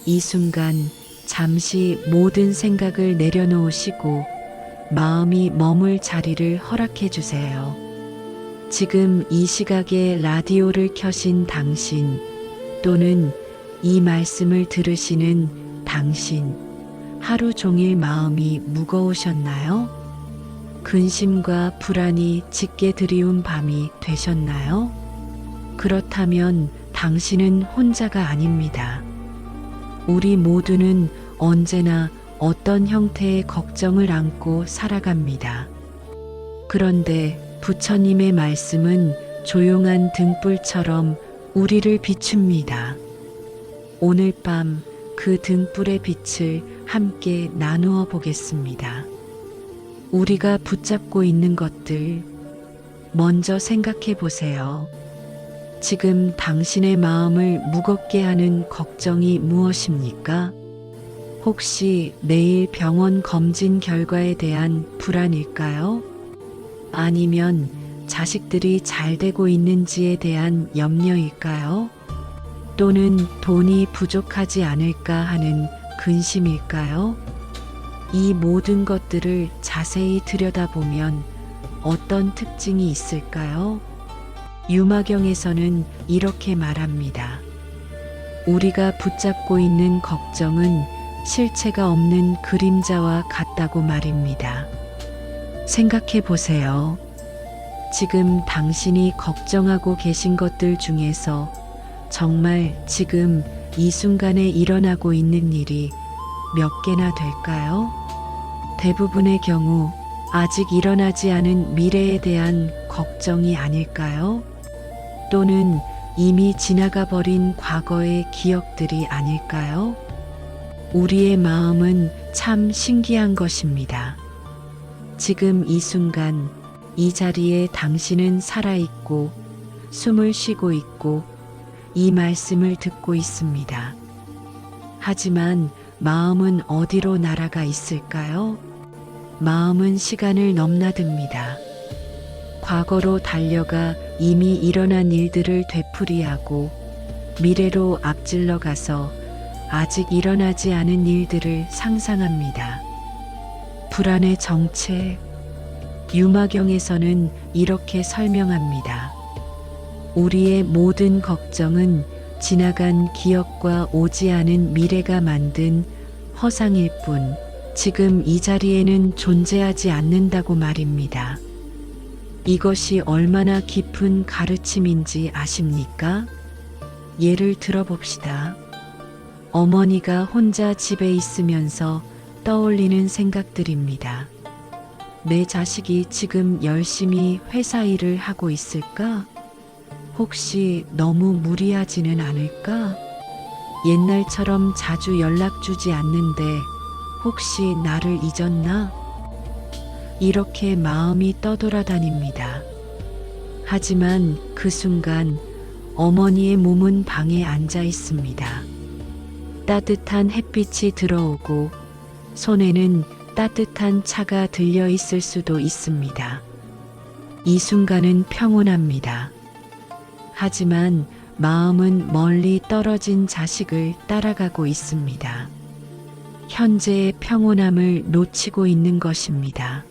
이 순간 잠시 모든 생각을 내려놓으시고 마음이 머물 자리를 허락해 주세요. 지금 이 시각에 라디오를 켜신 당신 또는 이 말씀을 들으시는 당신, 하루 종일 마음이 무거우셨나요? 근심과 불안이 짙게 드리운 밤이 되셨나요? 그렇다면 당신은 혼자가 아닙니다. 우리 모두는 언제나 어떤 형태의 걱정을 안고 살아갑니다. 그런데 부처님의 말씀은 조용한 등불처럼 우리를 비춥니다. 오늘 밤 그 등불의 빛을 함께 나누어 보겠습니다. 우리가 붙잡고 있는 것들, 먼저 생각해 보세요. 지금 당신의 마음을 무겁게 하는 걱정이 무엇입니까? 혹시 내일 병원 검진 결과에 대한 불안일까요? 아니면 자식들이 잘 되고 있는지에 대한 염려일까요? 또는 돈이 부족하지 않을까 하는 근심일까요? 이 모든 것들을 자세히 들여다보면 어떤 특징이 있을까요? 유마경에서는 이렇게 말합니다. 우리가 붙잡고 있는 걱정은 실체가 없는 그림자와 같다고 말입니다. 생각해 보세요. 지금 당신이 걱정하고 계신 것들 중에서 정말 지금 이 순간에 일어나고 있는 일이 몇 개나 될까요? 대부분의 경우 아직 일어나지 않은 미래에 대한 걱정이 아닐까요? 또는 이미 지나가 버린 과거의 기억들이 아닐까요? 우리의 마음은 참 신기한 것입니다. 지금 이 순간 이 자리에 당신은 살아있고 숨을 쉬고 있고 이 말씀을 듣고 있습니다. 하지만 마음은 어디로 날아가 있을까요? 마음은 시간을 넘나듭니다. 과거로 달려가 이미 일어난 일들을 되풀이하고 미래로 앞질러 가서 아직 일어나지 않은 일들을 상상합니다. 불안의 정체, 유마경에서는 이렇게 설명합니다. 우리의 모든 걱정은 지나간 기억과 오지 않은 미래가 만든 허상일 뿐, 지금 이 자리에는 존재하지 않는다고 말입니다. 이것이 얼마나 깊은 가르침인지 아십니까? 예를 들어봅시다. 어머니가 혼자 집에 있으면서 떠올리는 생각들입니다. 내 자식이 지금 열심히 회사 일을 하고 있을까? 혹시 너무 무리하지는 않을까? 옛날처럼 자주 연락 주지 않는데 혹시 나를 잊었나? 이렇게 마음이 떠돌아다닙니다. 하지만 그 순간 어머니의 몸은 방에 앉아 있습니다. 따뜻한 햇빛이 들어오고 손에는 따뜻한 차가 들려 있을 수도 있습니다. 이 순간은 평온합니다. 하지만 마음은 멀리 떨어진 자식을 따라가고 있습니다. 현재의 평온함을 놓치고 있는 것입니다.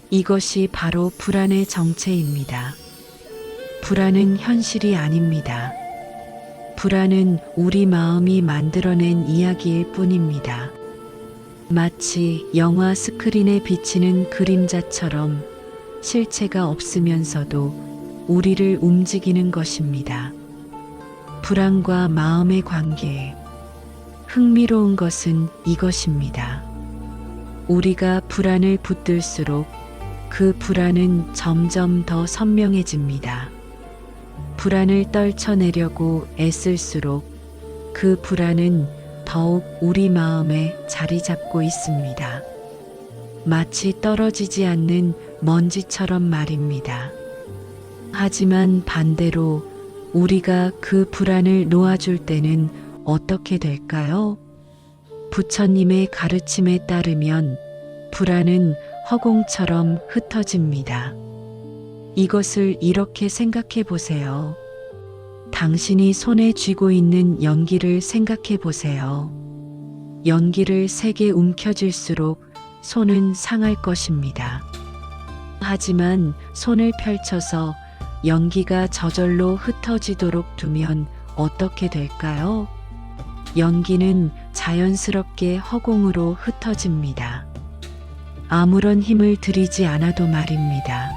이것이 바로 불안의 정체입니다. 불안은 현실이 아닙니다. 불안은 우리 마음이 만들어낸 이야기일 뿐입니다. 마치 영화 스크린에 비치는 그림자처럼 실체가 없으면서도 우리를 움직이는 것입니다. 불안과 마음의 관계. 흥미로운 것은 이것입니다. 우리가 불안을 붙들수록 그 불안은 점점 더 선명해집니다. 불안을 떨쳐내려고 애쓸수록 그 불안은 더욱 우리 마음에 자리 잡고 있습니다. 마치 떨어지지 않는 먼지처럼 말입니다. 하지만 반대로 우리가 그 불안을 놓아줄 때는 어떻게 될까요? 부처님의 가르침에 따르면 불안은 허공처럼 흩어집니다. 이것을 이렇게 생각해 보세요. 당신이 손에 쥐고 있는 연기를 생각해 보세요. 연기를 세게 움켜쥘수록 손은 상할 것입니다. 하지만 손을 펼쳐서 연기가 저절로 흩어지도록 두면 어떻게 될까요? 연기는 자연스럽게 허공으로 흩어집니다. 아무런 힘을 들이지 않아도 말입니다.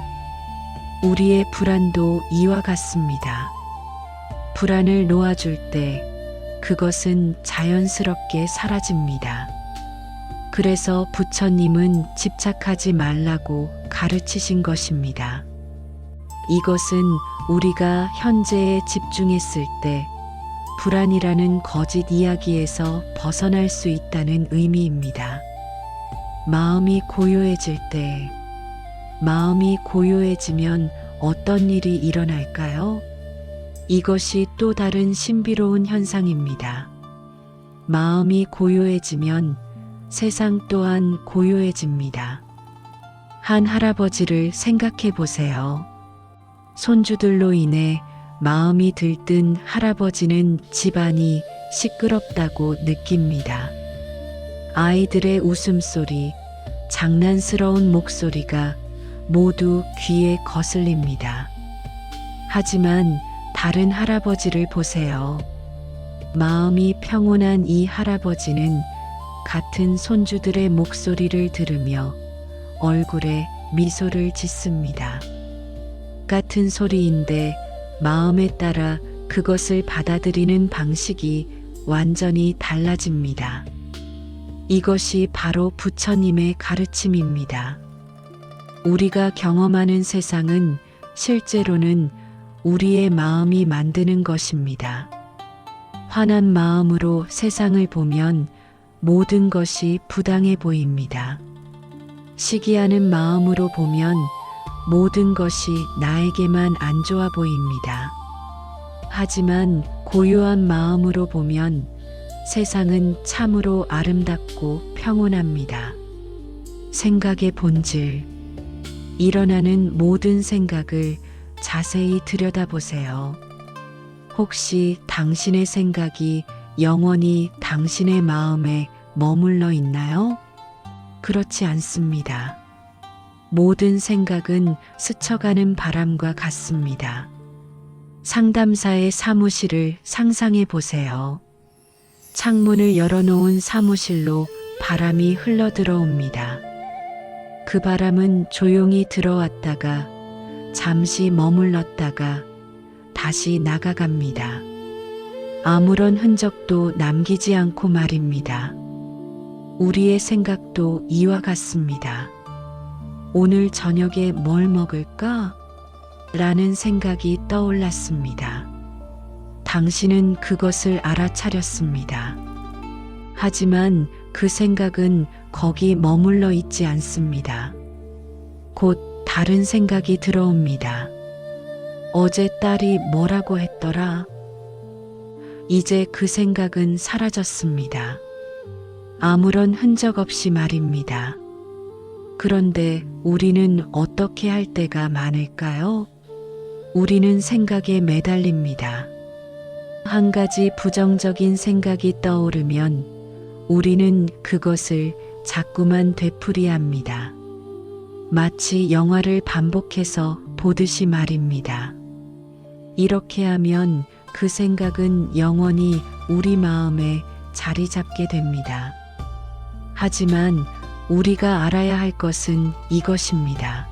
우리의 불안도 이와 같습니다. 불안을 놓아줄 때 그것은 자연스럽게 사라집니다. 그래서 부처님은 집착하지 말라고 가르치신 것입니다. 이것은 우리가 현재에 집중했을 때 불안이라는 거짓 이야기에서 벗어날 수 있다는 의미입니다. 마음이 고요해질 때, 마음이 고요해지면 어떤 일이 일어날까요? 이것이 또 다른 신비로운 현상입니다. 마음이 고요해지면 세상 또한 고요해집니다. 한 할아버지를 생각해 보세요. 손주들로 인해 마음이 들뜬 할아버지는 집안이 시끄럽다고 느낍니다. 아이들의 웃음소리, 장난스러운 목소리가 모두 귀에 거슬립니다. 하지만 다른 할아버지를 보세요. 마음이 평온한 이 할아버지는 같은 손주들의 목소리를 들으며 얼굴에 미소를 짓습니다. 같은 소리인데 마음에 따라 그것을 받아들이는 방식이 완전히 달라집니다. 이것이 바로 부처님의 가르침입니다. 우리가 경험하는 세상은 실제로는 우리의 마음이 만드는 것입니다. 환한 마음으로 세상을 보면 모든 것이 부당해 보입니다. 시기하는 마음으로 보면 모든 것이 나에게만 안 좋아 보입니다. 하지만 고요한 마음으로 보면 세상은 참으로 아름답고 평온합니다. 생각의 본질, 일어나는 모든 생각을 자세히 들여다보세요. 혹시 당신의 생각이 영원히 당신의 마음에 머물러 있나요? 그렇지 않습니다. 모든 생각은 스쳐가는 바람과 같습니다. 상담사의 사무실을 상상해 보세요. 창문을 열어놓은 사무실로 바람이 흘러들어옵니다. 그 바람은 조용히 들어왔다가 잠시 머물렀다가 다시 나가갑니다. 아무런 흔적도 남기지 않고 말입니다. 우리의 생각도 이와 같습니다. 오늘 저녁에 뭘 먹을까? 라는 생각이 떠올랐습니다. 당신은 그것을 알아차렸습니다. 하지만 그 생각은 거기 머물러 있지 않습니다. 곧 다른 생각이 들어옵니다. 어제 딸이 뭐라고 했더라? 이제 그 생각은 사라졌습니다. 아무런 흔적 없이 말입니다. 그런데 우리는 어떻게 할 때가 많을까요? 우리는 생각에 매달립니다. 한 가지 부정적인 생각이 떠오르면 우리는 그것을 자꾸만 되풀이합니다. 마치 영화를 반복해서 보듯이 말입니다. 이렇게 하면 그 생각은 영원히 우리 마음에 자리 잡게 됩니다. 하지만 우리가 알아야 할 것은 이것입니다.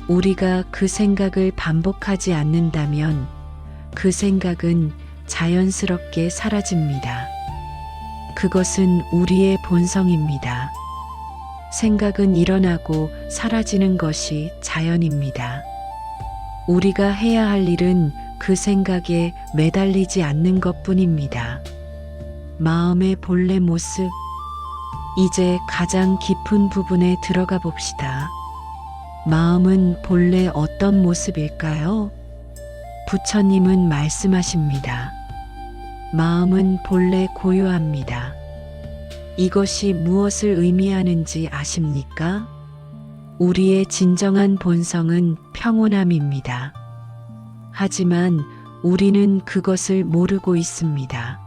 우리가 그 생각을 반복하지 않는다면 그 생각은 자연스럽게 사라집니다. 그것은 우리의 본성입니다. 생각은 일어나고 사라지는 것이 자연입니다. 우리가 해야 할 일은 그 생각에 매달리지 않는 것뿐입니다. 마음의 본래 모습, 이제 가장 깊은 부분에 들어가 봅시다. 마음은 본래 어떤 모습일까요? 부처님은 말씀하십니다. 마음은 본래 고요합니다. 이것이 무엇을 의미하는지 아십니까? 우리의 진정한 본성은 평온함입니다. 하지만 우리는 그것을 모르고 있습니다.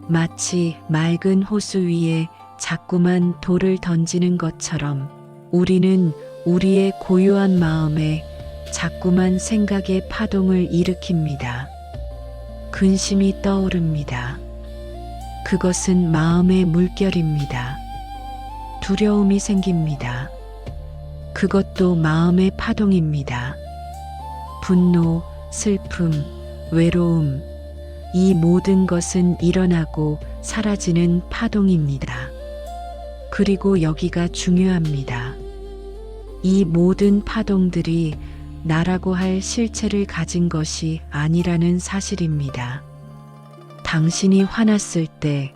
마치 맑은 호수 위에 자꾸만 돌을 던지는 것처럼 우리는 우리의 고요한 마음에 자꾸만 생각의 파동을 일으킵니다. 근심이 떠오릅니다. 그것은 마음의 물결입니다. 두려움이 생깁니다. 그것도 마음의 파동입니다. 분노, 슬픔, 외로움, 이 모든 것은 일어나고 사라지는 파동입니다. 그리고 여기가 중요합니다. 이 모든 파동들이 나라고 할 실체를 가진 것이 아니라는 사실입니다. 당신이 화났을 때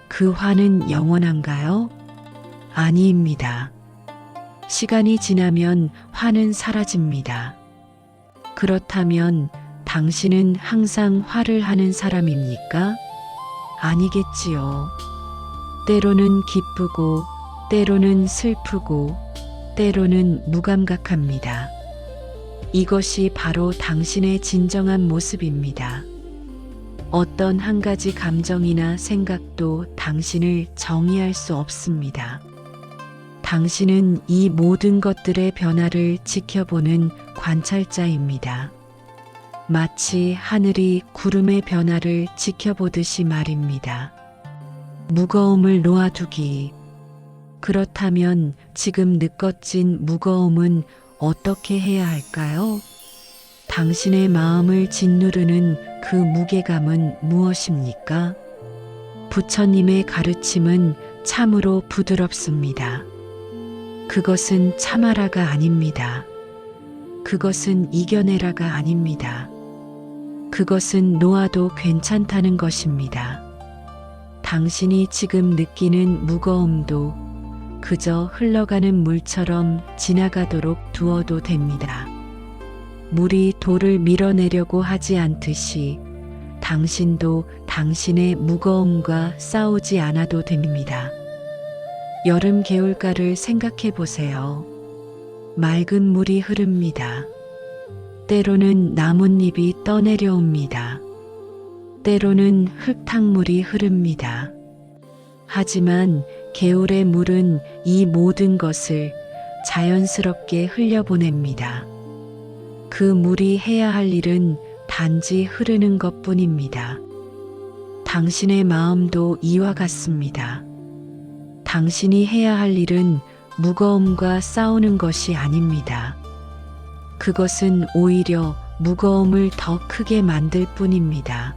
그 화는 영원한가요? 아니입니다. 시간이 지나면 화는 사라집니다. 그렇다면 당신은 항상 화를 하는 사람입니까? 아니겠지요. 때로는 기쁘고, 때로는 슬프고, 때로는 무감각합니다. 이것이 바로 당신의 진정한 모습입니다. 어떤 한 가지 감정이나 생각도 당신을 정의할 수 없습니다. 당신은 이 모든 것들의 변화를 지켜보는 관찰자입니다. 마치 하늘이 구름의 변화를 지켜보듯이 말입니다. 무거움을 놓아두기. 그렇다면 지금 느껴진 무거움은 어떻게 해야 할까요? 당신의 마음을 짓누르는 그 무게감은 무엇입니까? 부처님의 가르침은 참으로 부드럽습니다. 그것은 참아라가 아닙니다. 그것은 이겨내라가 아닙니다. 그것은 놓아도 괜찮다는 것입니다. 당신이 지금 느끼는 무거움도 그저 흘러가는 물처럼 지나가도록 두어도 됩니다. 물이 돌을 밀어내려고 하지 않듯이 당신도 당신의 무거움과 싸우지 않아도 됩니다. 여름 개울가를 생각해 보세요. 맑은 물이 흐릅니다. 때로는 나뭇잎이 떠내려옵니다. 때로는 흙탕물이 흐릅니다. 하지만 개울의 물은 이 모든 것을 자연스럽게 흘려보냅니다. 그 물이 해야 할 일은 단지 흐르는 것뿐입니다. 당신의 마음도 이와 같습니다. 당신이 해야 할 일은 무거움과 싸우는 것이 아닙니다. 그것은 오히려 무거움을 더 크게 만들 뿐입니다.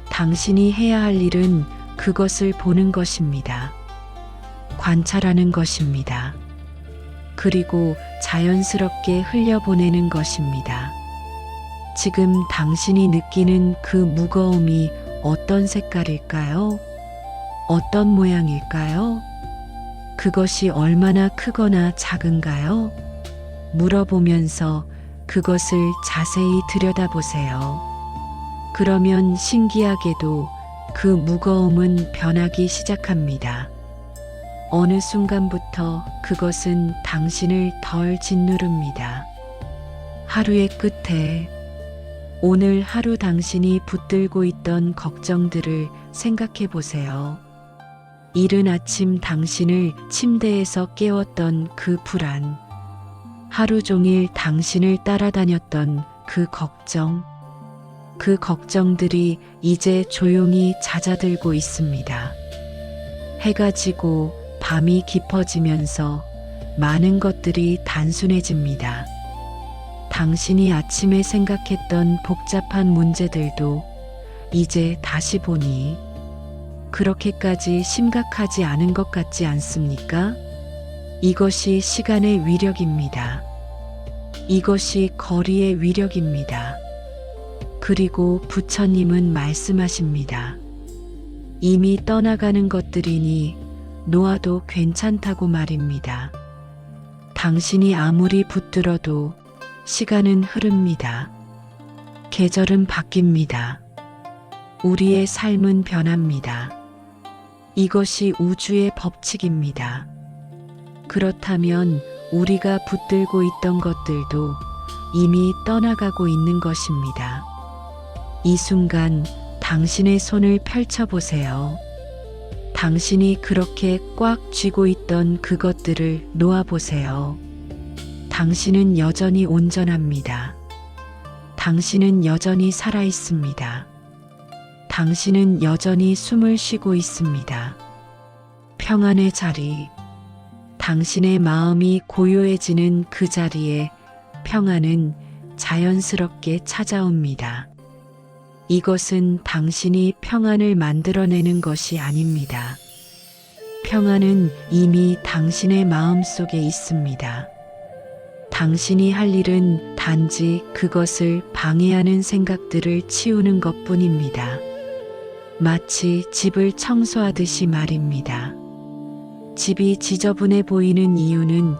당신이 해야 할 일은 그것을 보는 것입니다. 관찰하는 것입니다. 그리고 자연스럽게 흘려보내는 것입니다. 지금 당신이 느끼는 그 무거움이 어떤 색깔일까요? 어떤 모양일까요? 그것이 얼마나 크거나 작은가요? 물어보면서 그것을 자세히 들여다보세요. 그러면 신기하게도 그 무거움은 변하기 시작합니다. 어느 순간부터 그것은 당신을 덜 짓누릅니다. 하루의 끝에 오늘 하루 당신이 붙들고 있던 걱정들을 생각해 보세요. 이른 아침 당신을 침대에서 깨웠던 그 불안, 하루 종일 당신을 따라다녔던 그 걱정, 그 걱정들이 이제 조용히 잦아들고 있습니다. 해가 지고 밤이 깊어지면서 많은 것들이 단순해집니다. 당신이 아침에 생각했던 복잡한 문제들도 이제 다시 보니 그렇게까지 심각하지 않은 것 같지 않습니까? 이것이 시간의 위력입니다. 이것이 거리의 위력입니다. 그리고 부처님은 말씀하십니다. 이미 떠나가는 것들이니 놓아도 괜찮다고 말입니다. 당신이 아무리 붙들어도 시간은 흐릅니다. 계절은 바뀝니다. 우리의 삶은 변합니다. 이것이 우주의 법칙입니다. 그렇다면 우리가 붙들고 있던 것들도 이미 떠나가고 있는 것입니다. 이 순간 당신의 손을 펼쳐보세요. 당신이 그렇게 꽉 쥐고 있던 그것들을 놓아보세요. 당신은 여전히 온전합니다. 당신은 여전히 살아있습니다. 당신은 여전히 숨을 쉬고 있습니다. 평안의 자리. 당신의 마음이 고요해지는 그 자리에 평안은 자연스럽게 찾아옵니다. 이것은 당신이 평안을 만들어내는 것이 아닙니다. 평안은 이미 당신의 마음 속에 있습니다. 당신이 할 일은 단지 그것을 방해하는 생각들을 치우는 것뿐입니다. 마치 집을 청소하듯이 말입니다. 집이 지저분해 보이는 이유는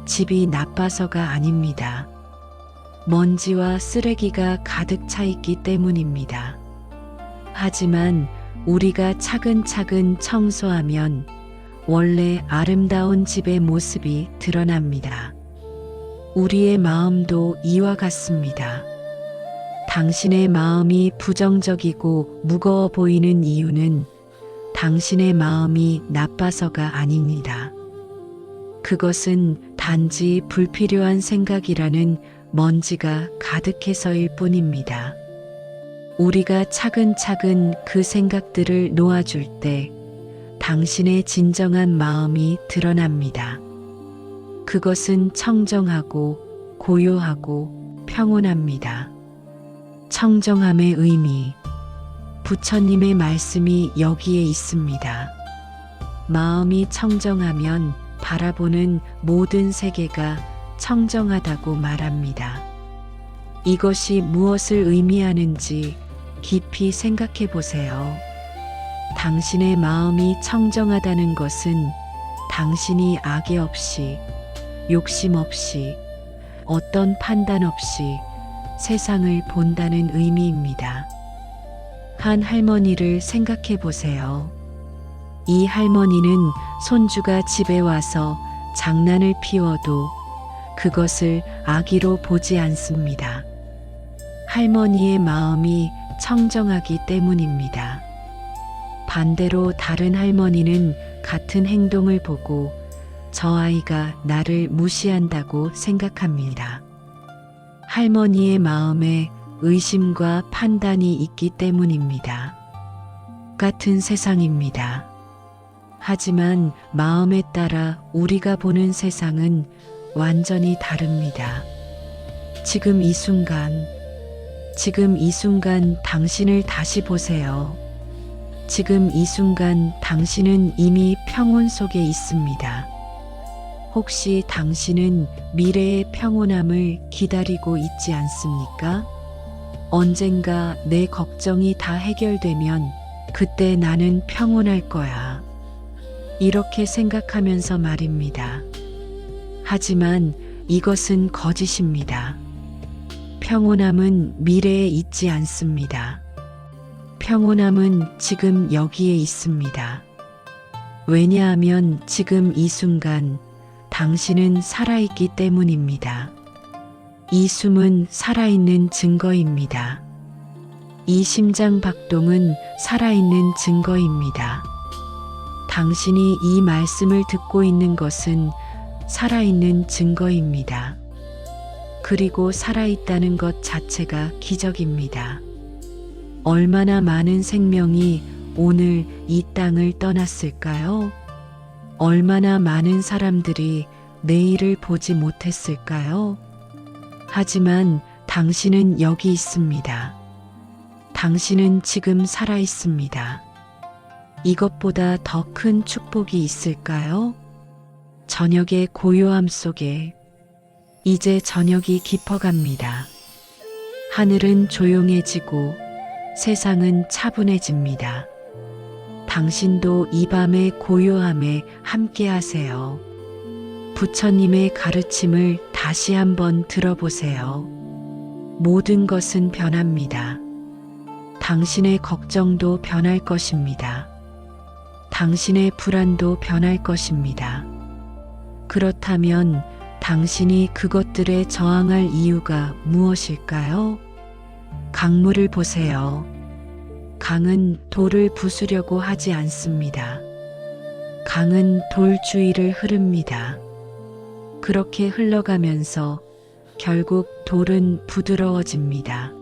집이 나빠서가 아닙니다. 먼지와 쓰레기가 가득 차 있기 때문입니다. 하지만 우리가 차근차근 청소하면 원래 아름다운 집의 모습이 드러납니다. 우리의 마음도 이와 같습니다. 당신의 마음이 부정적이고 무거워 보이는 이유는 당신의 마음이 나빠서가 아닙니다. 그것은 단지 불필요한 생각이라는 먼지가 가득해서일 뿐입니다. 우리가 차근차근 그 생각들을 놓아줄 때 당신의 진정한 마음이 드러납니다. 그것은 청정하고 고요하고 평온합니다. 청정함의 의미. 부처님의 말씀이 여기에 있습니다. 마음이 청정하면 바라보는 모든 세계가 청정하다고 말합니다. 이것이 무엇을 의미하는지 깊이 생각해 보세요. 당신의 마음이 청정하다는 것은 당신이 악의 없이, 욕심 없이, 어떤 판단 없이 세상을 본다는 의미입니다. 한 할머니를 생각해 보세요. 이 할머니는 손주가 집에 와서 장난을 피워도 그것을 악의로 보지 않습니다. 할머니의 마음이 청정하기 때문입니다. 반대로 다른 할머니는 같은 행동을 보고 저 아이가 나를 무시한다고 생각합니다. 할머니의 마음에 의심과 판단이 있기 때문입니다. 같은 세상입니다. 하지만 마음에 따라 우리가 보는 세상은 완전히 다릅니다. 지금 이 순간 당신을 다시 보세요. 지금 이 순간 당신은 이미 평온 속에 있습니다. 혹시 당신은 미래의 평온함을 기다리고 있지 않습니까? 언젠가 내 걱정이 다 해결되면 그때 나는 평온할 거야. 이렇게 생각하면서 말입니다. 하지만 이것은 거짓입니다. 평온함은 미래에 있지 않습니다. 평온함은 지금 여기에 있습니다. 왜냐하면 지금 이 순간 당신은 살아있기 때문입니다. 이 숨은 살아있는 증거입니다. 이 심장 박동은 살아있는 증거입니다. 당신이 이 말씀을 듣고 있는 것은 살아있는 증거입니다. 그리고 살아있다는 것 자체가 기적입니다. 얼마나 많은 생명이 오늘 이 땅을 떠났을까요? 얼마나 많은 사람들이 내일을 보지 못했을까요? 하지만 당신은 여기 있습니다. 당신은 지금 살아 있습니다. 이것보다 더 큰 축복이 있을까요? 저녁의 고요함 속에 이제 저녁이 깊어갑니다. 하늘은 조용해지고 세상은 차분해집니다. 당신도 이 밤의 고요함에 함께 하세요. 부처님의 가르침을 다시 한번 들어보세요. 모든 것은 변합니다. 당신의 걱정도 변할 것입니다. 당신의 불안도 변할 것입니다. 그렇다면 당신이 그것들에 저항할 이유가 무엇일까요? 강물을 보세요. 강은 돌을 부수려고 하지 않습니다. 강은 돌 주위를 흐릅니다. 그렇게 흘러가면서 결국 돌은 부드러워집니다.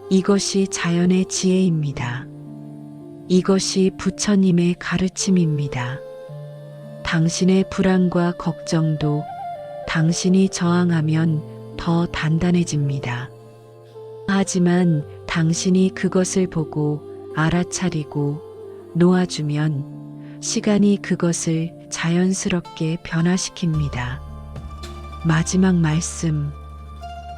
이것이 자연의 지혜입니다. 이것이 부처님의 가르침입니다. 당신의 불안과 걱정도 당신이 저항하면 더 단단해집니다. 하지만 당신이 그것을 보고 알아차리고 놓아주면 시간이 그것을 자연스럽게 변화시킵니다. 마지막 말씀.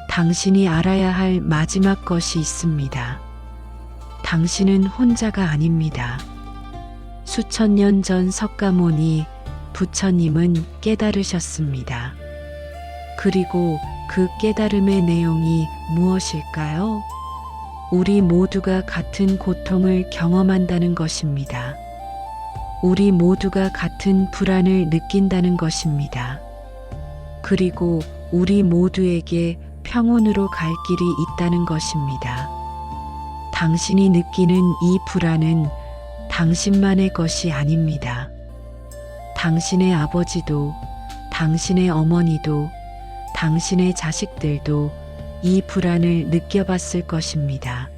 당신이 알아야 할 마지막 것이 있습니다. 당신은 혼자가 아닙니다. 수천 년 전 석가모니 부처님은 깨달으셨습니다. 그리고 그 깨달음의 내용이 무엇일까요? 우리 모두가 같은 고통을 경험한다는 것입니다. 우리 모두가 같은 불안을 느낀다는 것입니다. 그리고 우리 모두에게 평온으로 갈 길이 있다는 것입니다. 당신이 느끼는 이 불안은 당신만의 것이 아닙니다. 당신의 아버지도, 당신의 어머니도, 당신의 자식들도 이 불안을 느껴봤을 것입니다.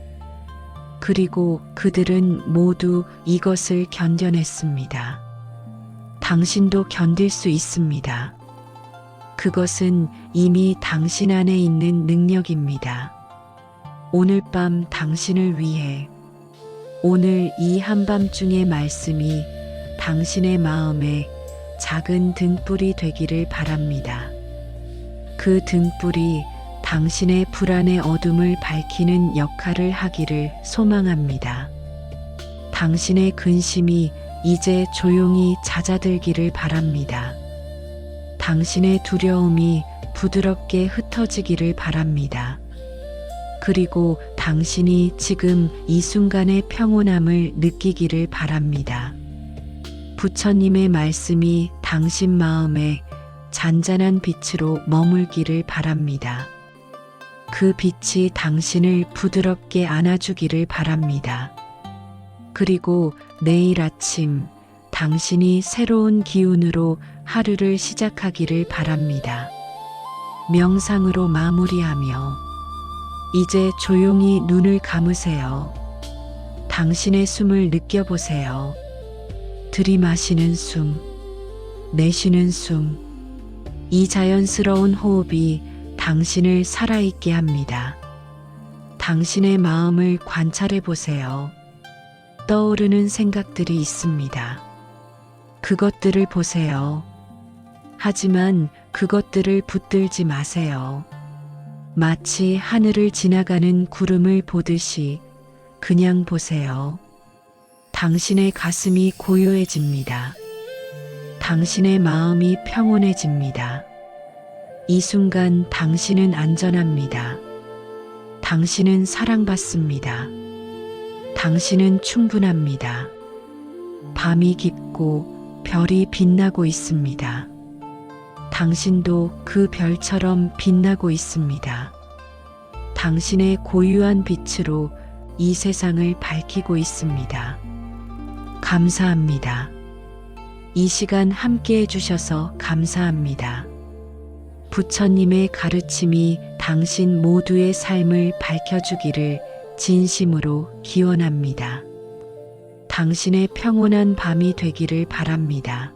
그리고 그들은 모두 이것을 견뎌냈습니다. 당신도 견딜 수 있습니다. 그것은 이미 당신 안에 있는 능력입니다. 오늘 밤 당신을 위해, 오늘 이 한밤중의 말씀이 당신의 마음에 작은 등불이 되기를 바랍니다. 그 등불이 당신의 불안의 어둠을 밝히는 역할을 하기를 소망합니다. 당신의 근심이 이제 조용히 잦아들기를 바랍니다. 당신의 두려움이 부드럽게 흩어지기를 바랍니다. 그리고 당신이 지금 이 순간의 평온함을 느끼기를 바랍니다. 부처님의 말씀이 당신 마음에 잔잔한 빛으로 머물기를 바랍니다. 그 빛이 당신을 부드럽게 안아주기를 바랍니다. 그리고 내일 아침 당신이 새로운 기운으로 하루를 시작하기를 바랍니다. 명상으로 마무리하며 이제 조용히 눈을 감으세요. 당신의 숨을 느껴보세요. 들이마시는 숨, 내쉬는 숨. 이 자연스러운 호흡이 당신을 살아있게 합니다. 당신의 마음을 관찰해 보세요. 떠오르는 생각들이 있습니다. 그것들을 보세요. 하지만 그것들을 붙들지 마세요. 마치 하늘을 지나가는 구름을 보듯이 그냥 보세요. 당신의 가슴이 고요해집니다. 당신의 마음이 평온해집니다. 이 순간 당신은 안전합니다. 당신은 사랑받습니다. 당신은 충분합니다. 밤이 깊고 별이 빛나고 있습니다. 당신도 그 별처럼 빛나고 있습니다. 당신의 고유한 빛으로 이 세상을 밝히고 있습니다. 감사합니다. 이 시간 함께 해주셔서 감사합니다. 부처님의 가르침이 당신 모두의 삶을 밝혀주기를 진심으로 기원합니다. 당신의 평온한 밤이 되기를 바랍니다.